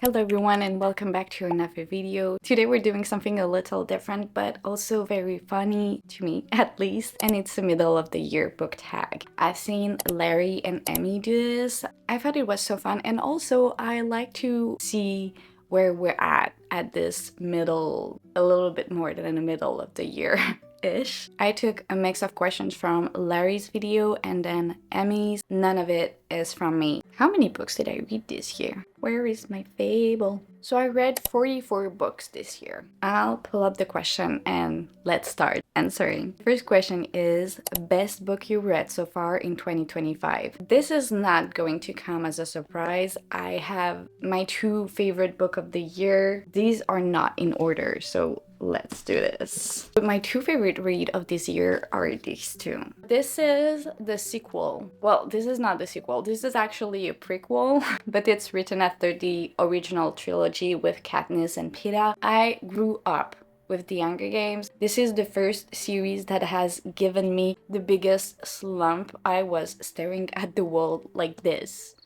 Hello everyone and welcome back to another video. Today we're doing something a little different but also very funny to me at least, and it's the middle of the year book tag. I've seen Larry and Emmy do this. I thought it was so fun, and also I like to see where we're at this middle, a little bit more than in the middle of the year. Ish. I took a mix of questions from Larry's video and then Emmy's. None of it is from me. How many books did I read this year? Where is my Fable? So I read 44 books this year. I'll pull up the question and let's start answering. First question is best book you read so far in 2025. This is not going to come as a surprise. I have my two favorite book of the year. These are not in order, so let's do this. But my two favorite read of this year are these two. This is the sequel. Well, this is not the sequel. This is actually a prequel, but it's written after the original trilogy with Katniss and Peeta. I grew up with the Hunger Games. This is the first series that has given me the biggest slump. I was staring at the wall like this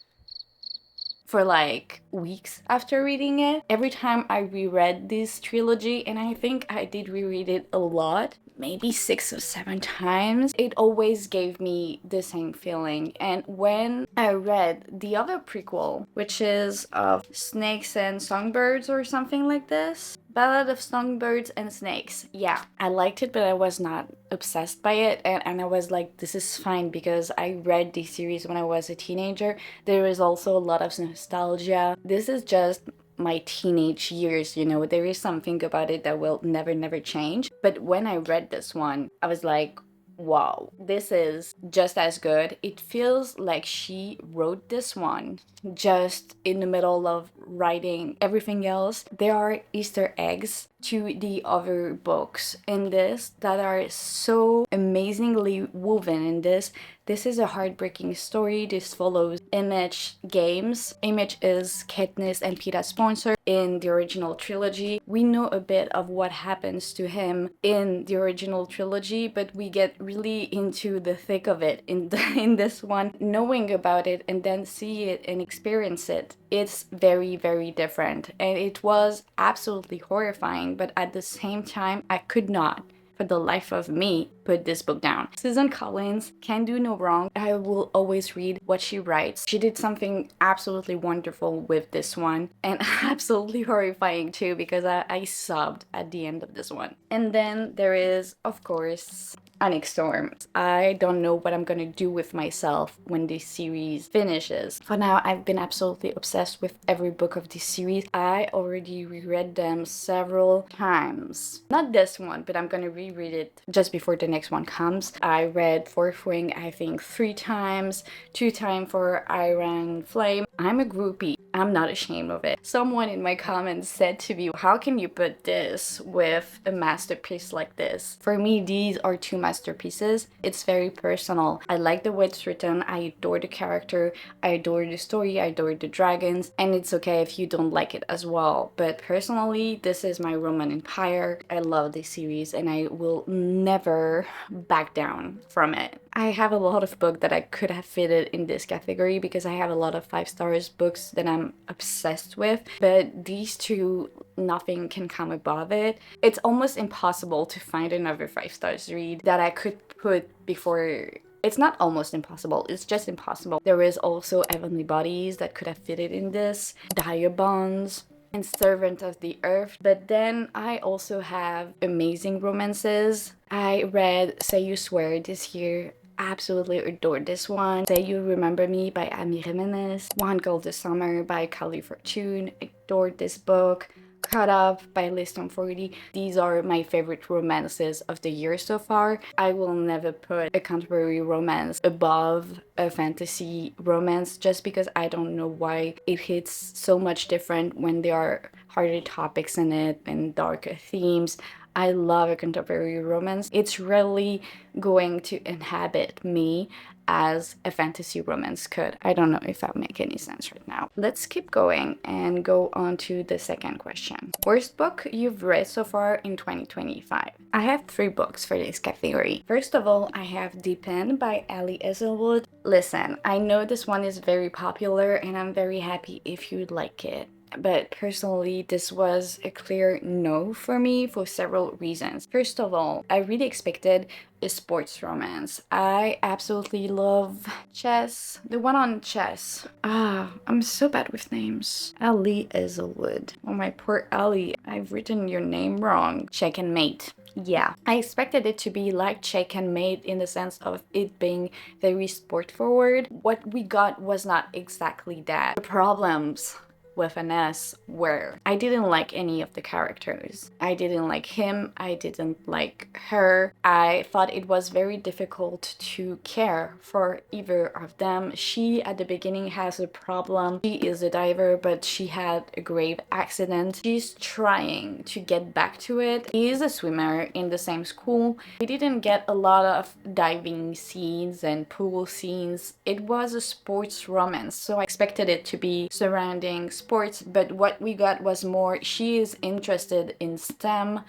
for like weeks after reading it. Every time I reread this trilogy, and I think I did reread it a lot, maybe 6 or 7 times, it always gave me the same feeling. And when I read the other prequel, which is of Snakes and Songbirds or something like this, Ballad of Songbirds and Snakes. Yeah, I liked it, but I was not obsessed by it. And I was like, this is fine because I read this series when I was a teenager. There is also a lot of nostalgia. This is just my teenage years, you know. There is something about it that will never change. But when I read this one, I was like, wow, this is just as good. It feels like she wrote this one just in the middle of writing everything else. There are Easter eggs to the other books in this that are so amazingly woven in this. This is a heartbreaking story. This follows Image Games. Image is Katniss and Peeta's sponsor in the original trilogy. We know a bit of what happens to him in the original trilogy, but we get really into the thick of it in this one. Knowing about it and then see it and experience it, it's very different, and it was absolutely horrifying, but at the same time I could not for the life of me put this book down. Susan Collins can do no wrong. I will always read what she writes. She did something absolutely wonderful with this one, and absolutely horrifying too, because I sobbed at the end of this one. And then there is, of course, Onyx Storms. I don't know what I'm gonna do with myself when this series finishes. For now, I've been absolutely obsessed with every book of this series. I already reread them several times. Not this one, but I'm gonna reread it just before the next one comes. I read Fourth Wing, I think 3 times, 2 times for Iron Flame. I'm a groupie. I'm not ashamed of it. Someone in my comments said to me, how can you put this with a masterpiece like this? For me, these are 2 masterpieces. It's very personal. I like the way it's written. I adore the character. I adore the story. I adore the dragons. And it's okay if you don't like it as well. But personally, this is my Roman Empire. I love this series and I will never back down from it. I have a lot of books that I could have fitted in this category because I have a lot of 5 stars books that I'm obsessed with, but these two, nothing can come above it. It's almost impossible to find another 5 stars read that I could put before. It's not almost impossible, it's just impossible. There is also Heavenly Bodies that could have fitted in this, Dire Bonds, and Servant of the Earth. But then I also have amazing romances. I read Say You Swear this year. Absolutely adored this one. Say You Remember Me by Amy Jimenez. One Called the Summer by Carly Fortune. Adored this book. Caught Up by Liston 40. These are my favorite romances of the year so far. I will never put a contemporary romance above a fantasy romance just because I don't know why it hits so much different when there are harder topics in it and darker themes. I love a contemporary romance. It's really going to inhabit me as a fantasy romance could. I don't know if that make any sense right now. Let's keep going and go on to the second question. Worst book you've read so far in 2025? I have 3 books for this category. First of all, I have Deep End by Ali Hazelwood. Listen, I know this one is very popular and I'm very happy if you like it. but personally this was a clear no for me for several reasons. First of all, I really expected a sports romance. I absolutely love chess. The one on chess. I'm so bad with names. Ali Hazelwood. Oh, my poor Ali. I've written your name wrong. Check and Mate. Yeah, I expected it to be like Check and Mate in the sense of it being very sport forward. What we got was not exactly that. The problems with an S where I didn't like any of the characters. I didn't like him, I didn't like her. I thought it was very difficult to care for either of them. She at the beginning has a problem. She is a diver, but she had a grave accident. She's trying to get back to it. He is a swimmer in the same school. We didn't get a lot of diving scenes and pool scenes. It was a sports romance, so I expected it to be surrounding sports, but what we got was more she is interested in STEM,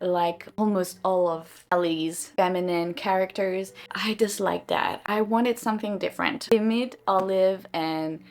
like almost all of Ellie's feminine characters. I disliked that. I wanted something different. They meet Olive and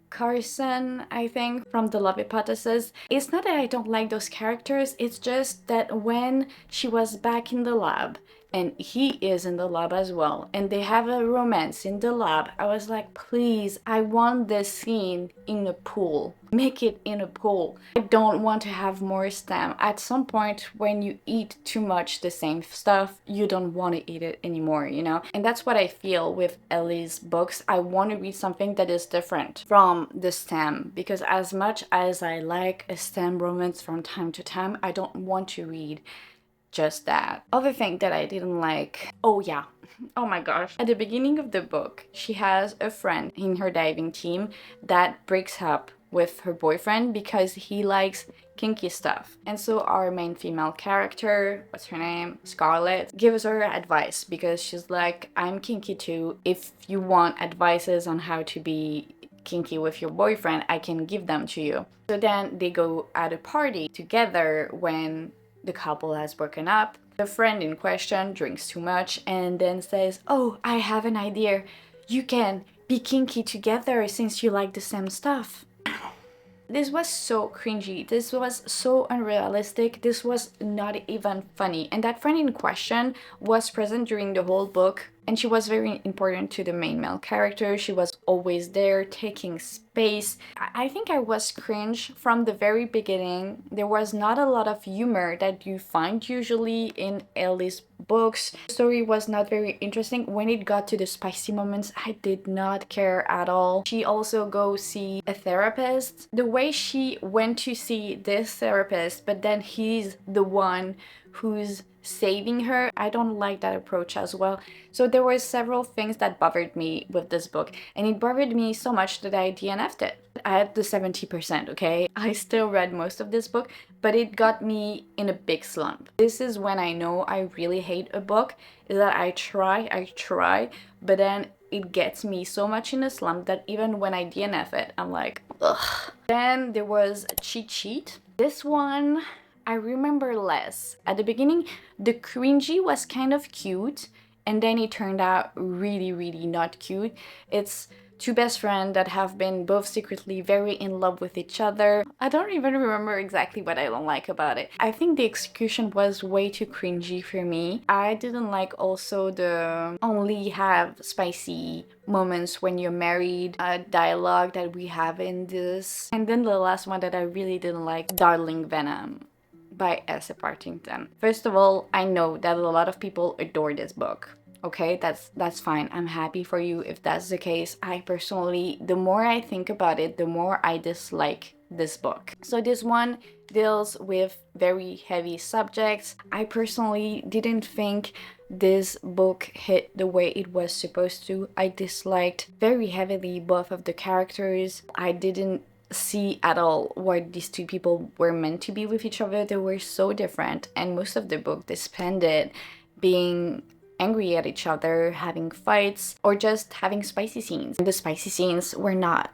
Carson, I think, from The Love Hypothesis. It's not that I don't like those characters, it's just that when she was back in the lab, and he is in the lab as well, and they have a romance in the lab, I was like, please, I want this scene in a pool. Make it in a pool. I don't want to have more STEM. At some point, when you eat too much the same stuff, you don't want to eat it anymore, you know? And that's what I feel with Ellie's books. I want to read something that is different from the STEM, because as much as I like a STEM romance from time to time, I don't want to read just that. Other thing that I didn't like, oh yeah, oh my gosh, at the beginning of the book she has a friend in her diving team that breaks up with her boyfriend because he likes kinky stuff. And so our main female character, what's her name, Scarlett, gives her advice because she's like, I'm kinky too. If you want advices on how to be kinky with your boyfriend, I can give them to you. So then they go at a party together when the couple has broken up. The friend in question drinks too much and then says, oh, I have an idea. You can be kinky together since you like the same stuff. This was so cringy. This was so unrealistic. This was not even funny. And that friend in question was present during the whole book, and she was very important to the main male character. She was always there, taking space. I think I was cringe from the very beginning. There was not a lot of humor that you find usually in Ellie's books. The story was not very interesting. When it got to the spicy moments, I did not care at all. She also goes see a therapist. The way she went to see this therapist, but then he's the one who's saving her, I don't like that approach as well. So there were several things that bothered me with this book, and it bothered me so much that I DNF'd it. I had the 70%, okay? I still read most of this book, but it got me in a big slump. This is when I know I really hate a book, is that I try, but then it gets me so much in a slump that even when I DNF it, I'm like, ugh. Then there was Cheat Sheet. This one I remember less. At the beginning, the cringy was kind of cute, and then it turned out really, really not cute. It's two best friends that have been both secretly very in love with each other. I don't even remember exactly what I don't like about it. I think the execution was way too cringy for me. I didn't like also the only have spicy moments when you're married dialogue that we have in this. And then the last one that I really didn't like, Darling Venom by S. Partington. First of all, I know that a lot of people adore this book. Okay, that's fine. I'm happy for you if that's the case. I personally, the more I think about it, the more I dislike this book. So this one deals with very heavy subjects. I personally didn't think this book hit the way it was supposed to. I disliked very heavily both of the characters. I didn't see at all why these two people were meant to be with each other. They were so different, and most of the book they spend it being angry at each other, having fights, or just having spicy scenes. And the spicy scenes were not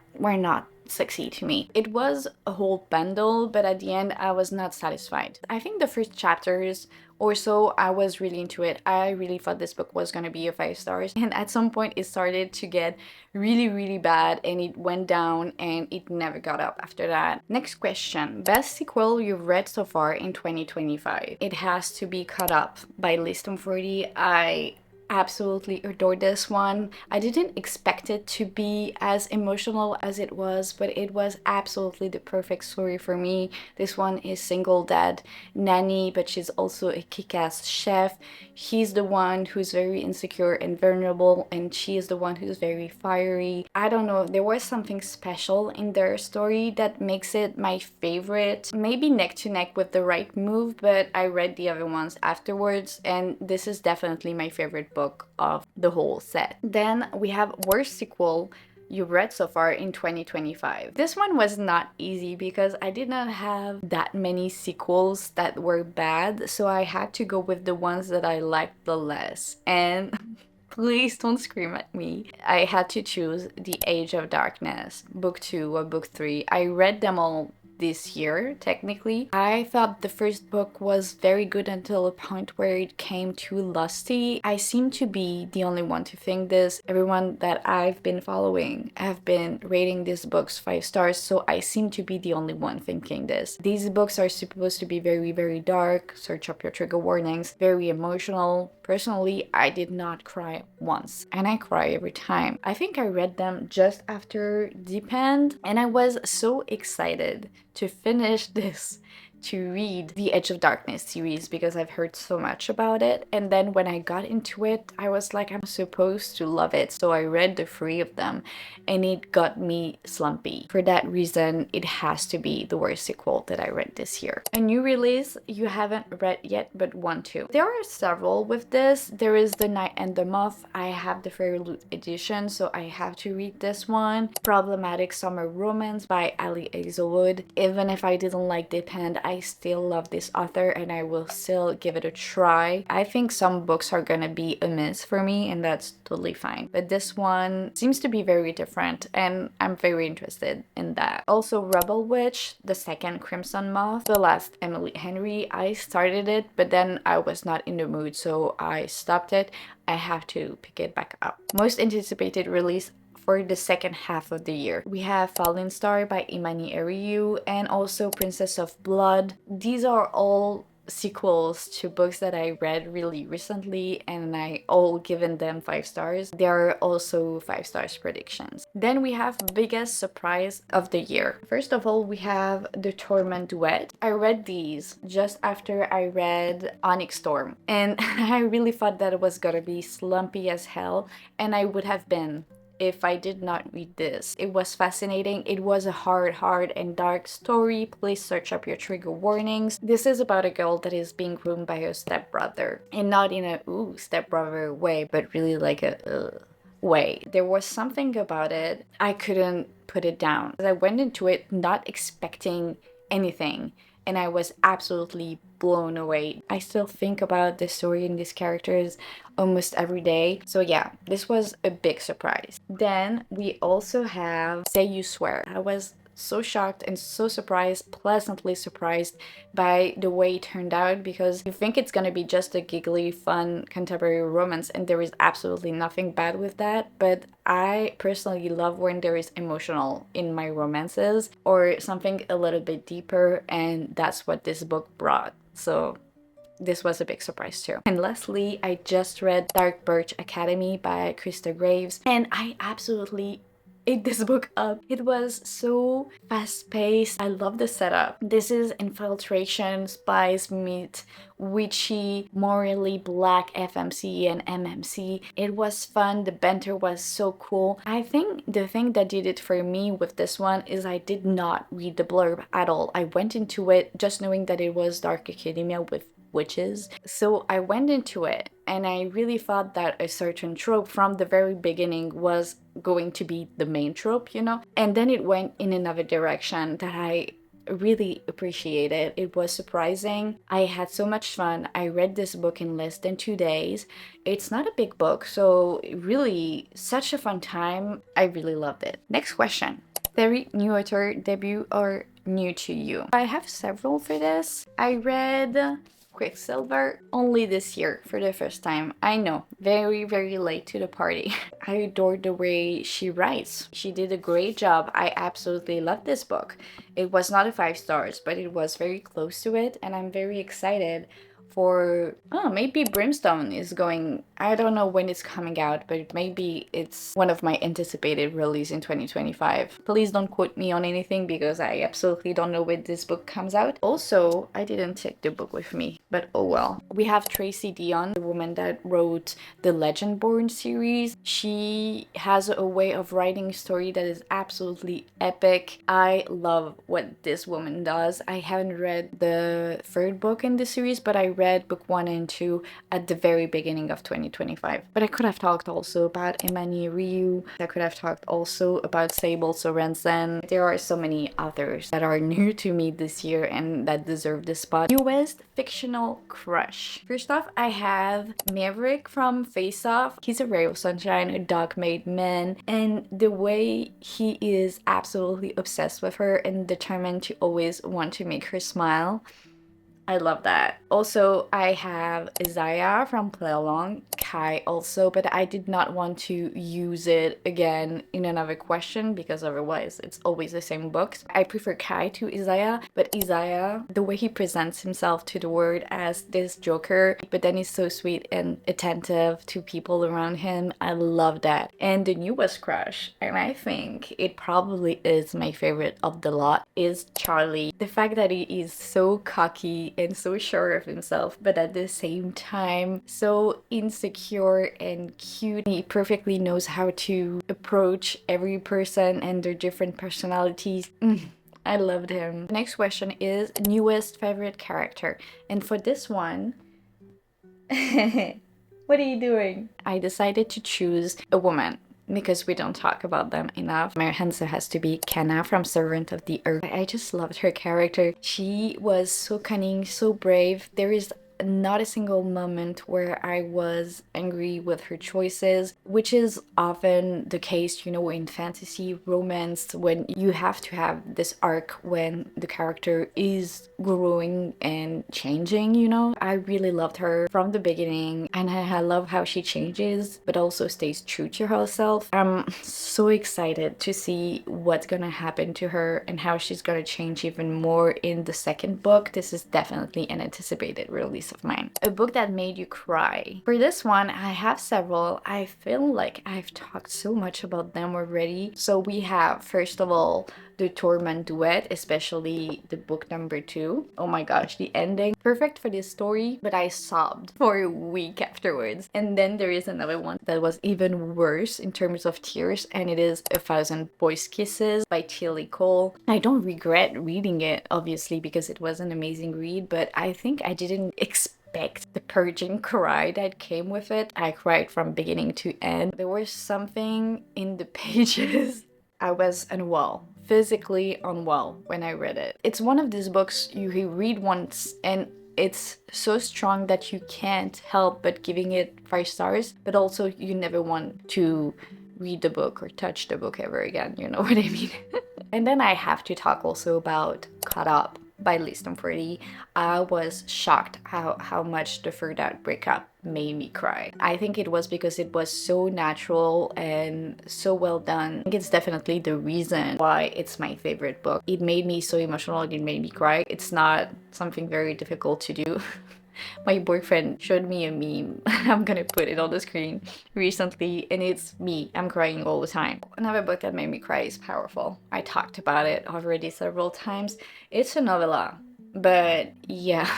succeed to me. It was a whole bundle, but at the end I was not satisfied. I think the first chapters or so I was really into it. I really thought this book was gonna be a 5 stars, and at some point it started to get really bad and it went down and it never got up after that. Next question. Best sequel you've read so far in 2025? It has to be Caught Up by Listom 40. I absolutely adored this one. I didn't expect it to be as emotional as it was, but it was absolutely the perfect story for me. This one is single dad nanny, but she's also a kick-ass chef. He's the one who's very insecure and vulnerable, and she is the one who's very fiery. I don't know, there was something special in their story that makes it my favorite. Maybe neck to neck with The Right Move, but I read the other ones afterwards, and this is definitely my favorite book of the whole set. Then we have worst sequel you've read so far in 2025. This one was not easy because I did not have that many sequels that were bad, so I had to go with the ones that I liked the less. And please don't scream at me. I had to choose The Age of Darkness, book 2 or book 3. I read them all this year, technically. I thought the first book was very good until a point where it came too lusty. I seem to be the only one to think this. Everyone that I've been following have been rating these books 5 stars, so I seem to be the only one thinking this. These books are supposed to be very dark, search up your trigger warnings, very emotional. Personally, I did not cry once, and I cry every time. I think I read them just after Deep End, and I was so excited to finish this, to read the Edge of Darkness series because I've heard so much about it. And then when I got into it, I was like, I'm supposed to love it. So I read the 3 of them and it got me slumpy. For that reason, it has to be the worst sequel that I read this year. A new release you haven't read yet but want to. There are several with this. There is The Night and the Moth. I have the Fairy Loot edition, so I have to read this one. Problematic Summer Romance by Ali Hazelwood. Even if I didn't like Deep End, I still love this author and I will still give it a try. I think some books are gonna be a miss for me and that's totally fine. But this one seems to be very different and I'm very interested in that. Also Rebel Witch, the second Crimson Moth, the last Emily Henry. I started it but then I was not in the mood, so I stopped it. I have to pick it back up. Most anticipated release for the second half of the year. We have Fallen Star by Imani Eriyu and also Princess of Blood. These are all sequels to books that I read really recently and I all given them 5 stars. There are also 5 stars predictions. Then we have biggest surprise of the year. First of all, we have The Torment Duet. I read these just after I read Onyx Storm and I really thought that it was gonna be slumpy as hell, and I would have been if I did not read this. It was fascinating. It was a hard and dark story. Please search up your trigger warnings. This is about a girl that is being groomed by her stepbrother, and not in a ooh stepbrother way, but really like a way. There was something about it. I couldn't put it down. I went into it not expecting anything and I was absolutely blown away. I still think about the story and these characters almost every day. So yeah, this was a big surprise. Then we also have Say You Swear. I was so shocked and so surprised, pleasantly surprised by the way it turned out, because you think it's gonna be just a giggly, fun contemporary romance, and there is absolutely nothing bad with that. But I personally love when there is emotional in my romances or something a little bit deeper, and that's what this book brought. So this was a big surprise too. And lastly, I just read Dark Birch Academy by Krista Graves, and I absolutely ate this book up. It was so fast-paced. I love the setup. This is infiltration, spies meet witchy, morally black FMC and MMC. It was fun. The banter was so cool. I think the thing that did it for me with this one is I did not read the blurb at all. I went into it just knowing that it was Dark Academia with witches. So I went into it and I really thought that a certain trope from the very beginning was going to be the main trope, you know? And then it went in another direction that I really appreciated. It was surprising. I had so much fun. I read this book in less than 2 days. It's not a big book, so really such a fun time. I really loved it. Next question. Very new author debut or new to you? I have several for this. I read Quicksilver only this year for the first time. I know, very late to the party. I adore the way she writes. She did a great job. I absolutely love this book. It was not a 5 stars, but it was very close to it, and I'm very excited for, oh, maybe Brimstone is going, I don't know when it's coming out, but maybe it's one of my anticipated release in 2025. Please don't quote me on anything because I absolutely don't know when this book comes out. Also, I didn't take the book with me, but oh well. We have Tracy Dion, the woman that wrote the Legendborn series. She has a way of writing a story that is absolutely epic. I love what this woman does. I haven't read the third book in the series, but I read book 1 and 2 at the very beginning of 2025. But I could have talked also about Emani Ryu. I could have talked also about Sable Sorensen. There are so many authors that are new to me this year and that deserve this spot. Newest fictional crush. First off, I have Maverick from Face Off. He's a ray of sunshine, a dog-made man, and the way he is absolutely obsessed with her and determined to always want to make her smile, I love that. Also, I have Isaiah from Play Along, Kai also, but I did not want to use it again in another question because otherwise it's always the same books. I prefer Kai to Isaiah, but Isaiah, the way he presents himself to the world as this joker, but then he's so sweet and attentive to people around him, I love that. And the newest crush, and I think it probably is my favorite of the lot, is Charlie. The fact that he is so cocky and so sure of himself, but at the same time so insecure and cute. He perfectly knows how to approach every person and their different personalities. I loved him. Next question is newest favorite character. And for this one, what are you doing? I decided to choose a woman because we don't talk about them enough. My answer has to be Kenna from Servant of the Earth. I just loved her character. She was so cunning, so brave. There is not a single moment where I was angry with her choices, which is often the case, you know, in fantasy romance, when you have to have this arc when the character is growing and changing, you know. I really loved her from the beginning, and I love how she changes but also stays true to herself. I'm so excited to see what's gonna happen to her and how she's gonna change even more in the second book. This is definitely an anticipated release of mine. A book that made you cry. For this one, I have several. I feel like I've talked so much about them already. So we have, first of all, the Torment Duet, especially the book number 2. Oh my gosh, the ending. Perfect for this story, but I sobbed for a week afterwards. And then there is another one that was even worse in terms of tears, and it is A Thousand Boys' Kisses by Tilly Cole. I don't regret reading it, obviously, because it was an amazing read, but I think I didn't expect the purging cry that came with it. I cried from beginning to end. There was something in the pages. I was unwell, physically unwell when I read it. It's one of these books you read once and it's so strong that you can't help but giving it 5 stars, but also you never want to read the book or touch the book ever again, you know what I mean? And then I have to talk also about Caught Up by Liston 40. I was shocked how much the third out breakup made me cry. I think it was because it was so natural and so well done. I think it's definitely the reason why it's my favorite book. It made me so emotional, it made me cry. It's not something very difficult to do. My boyfriend showed me a meme, I'm gonna put it on the screen, recently, and it's me. I'm crying all the time. Another book that made me cry is Powerful. I talked about it already several times. It's a novella, but yeah.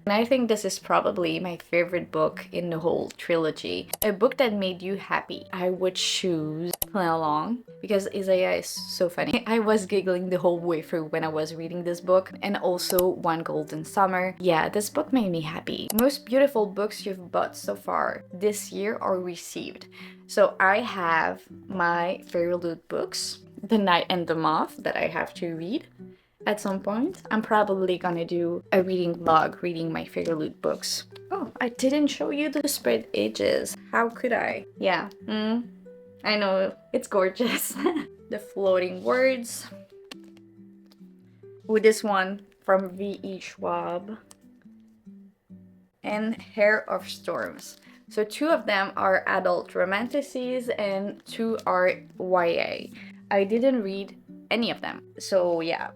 And I think this is probably my favorite book in the whole trilogy. A book that made you happy. I would choose Play Along because Isaiah is so funny. I was giggling the whole way through when I was reading this book. And also One Golden Summer. Yeah, this book made me happy. Most beautiful books you've bought so far this year or received. So I have my favorite books, The Night and the Moth, that I have to read. At some point, I'm probably gonna do a reading vlog, reading my favorite books. Oh, I didn't show you the spread ages. How could I? Yeah, I know, it's gorgeous. The Floating Words. With this one from V.E. Schwab. And Hair of Storms. So 2 of them are adult romanticies and 2 are YA. I didn't read any of them. So yeah,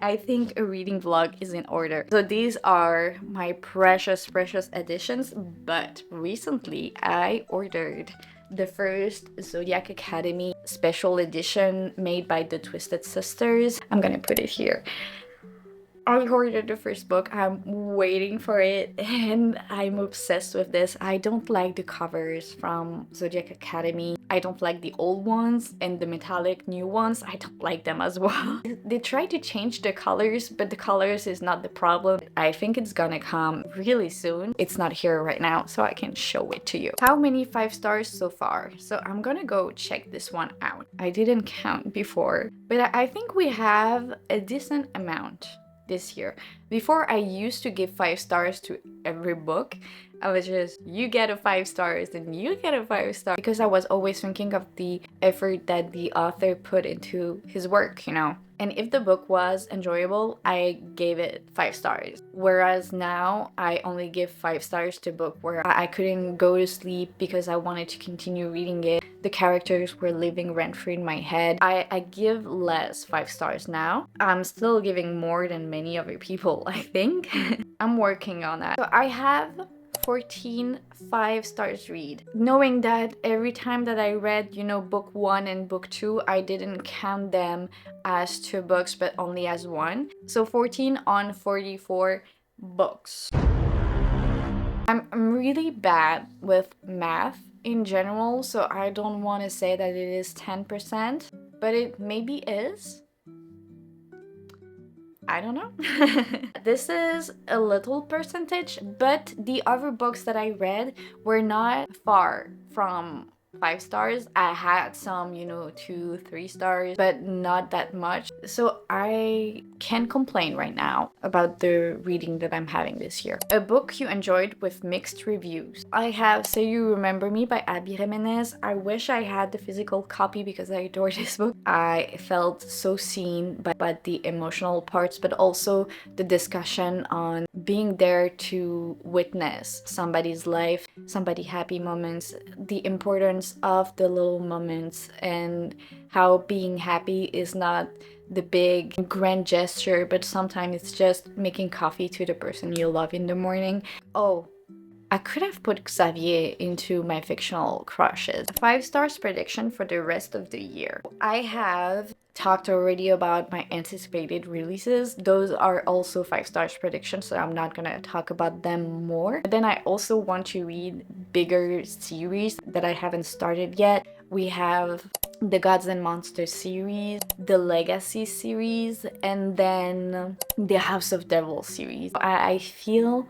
I think a reading vlog is in order. So these are my precious editions, but recently I ordered the first Zodiac Academy special edition made by the Twisted Sisters. I'm gonna put it here. I ordered the first book. I'm waiting for it and I'm obsessed with this. I don't like the covers from Zodiac Academy. I don't like the old ones, and the metallic new ones, I don't like them as well. They try to change the colors, but the colors is not the problem. I think it's gonna come really soon. It's not here right now, so I can show it to you. How many 5 stars so far? So I'm gonna go check this one out. I didn't count before, but I think we have a decent amount this year. Before, I used to give 5 stars to every book. I was just, you get a 5 stars and you get a 5 star, because I was always thinking of the effort that the author put into his work, you know. And if the book was enjoyable, I gave it 5 stars. Whereas now, I only give 5 stars to a book where I couldn't go to sleep because I wanted to continue reading it. The characters were living rent-free in my head. I give less 5 stars now. I'm still giving more than many other people, I think. I'm working on that. So I have 14 5 stars read. Knowing that every time that I read, you know, book 1 and book 2, I didn't count them as 2 books, but only as 1. So 14 on 44 books. I'm really bad with math in general, so I don't want to say that it is 10%, but it maybe is. I don't know. This is a little percentage, but the other books that I read were not far from 5 stars. I had some, you know, 2, 3 stars, but not that much. So I can't complain right now about the reading that I'm having this year. A book you enjoyed with mixed reviews. I have Say You Remember Me by Abby Jimenez. I wish I had the physical copy because I adore this book. I felt so seen by the emotional parts, but also the discussion on being there to witness somebody's life, somebody's happy moments, the importance of the little moments, and how being happy is not the big grand gesture, but sometimes it's just making coffee to the person you love in the morning. Oh, I could have put Xavier into my fictional crushes. 5 stars prediction for the rest of the year. I have talked already about my anticipated releases. Those are also 5 stars predictions, so I'm not gonna talk about them more. But then I also want to read bigger series that I haven't started yet. We have the Gods and Monsters series, the Legacy series, and then the House of Devils series. I feel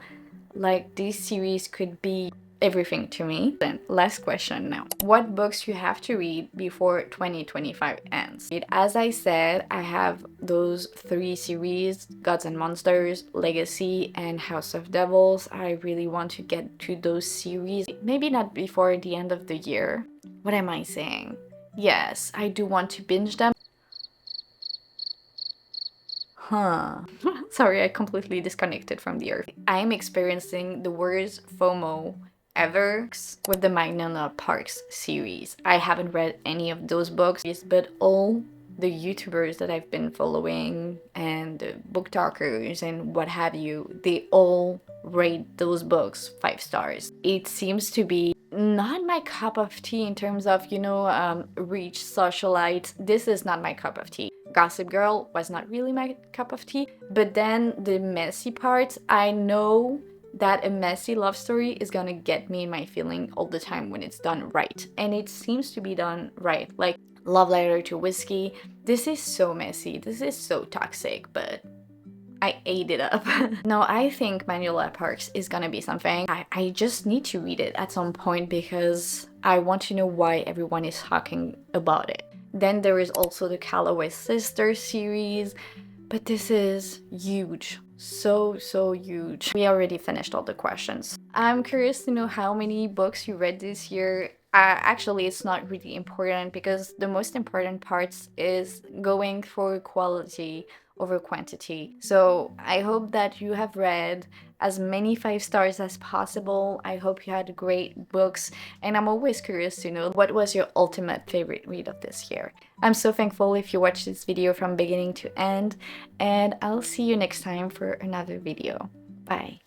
like this series could be everything to me. Then last question now. What books you have to read before 2025 ends? As I said, I have those 3 series, Gods and Monsters, Legacy, and House of Devils. I really want to get to those series. Maybe not before the end of the year. What am I saying? Yes, I do want to binge them. Sorry, I completely disconnected from the earth. I am experiencing the worst FOMO ever with the Magnolia Parks series. I haven't read any of those books, but all the YouTubers that I've been following and the book talkers and what have you, they all rate those books 5 stars. It seems to be not my cup of tea in terms of, you know, rich socialites. This is not my cup of tea. Gossip Girl was not really my cup of tea, but then the messy parts, I know that a messy love story is gonna get me in my feeling all the time when it's done right, and it seems to be done right. Like Love Letter to Whiskey, this is so messy, this is so toxic, but I ate it up. No, I think Magnolia Parks is gonna be something. I just need to read it at some point because I want to know why everyone is talking about it. Then there is also the Calloway Sisters series, but this is huge. So huge. We already finished all the questions. I'm curious to know how many books you read this year Actually, it's not really important because the most important parts is going for quality over quantity. So I hope that you have read as many 5 stars as possible. I hope you had great books, and I'm always curious to know what was your ultimate favorite read of this year. I'm so thankful if you watched this video from beginning to end, and I'll see you next time for another video. Bye.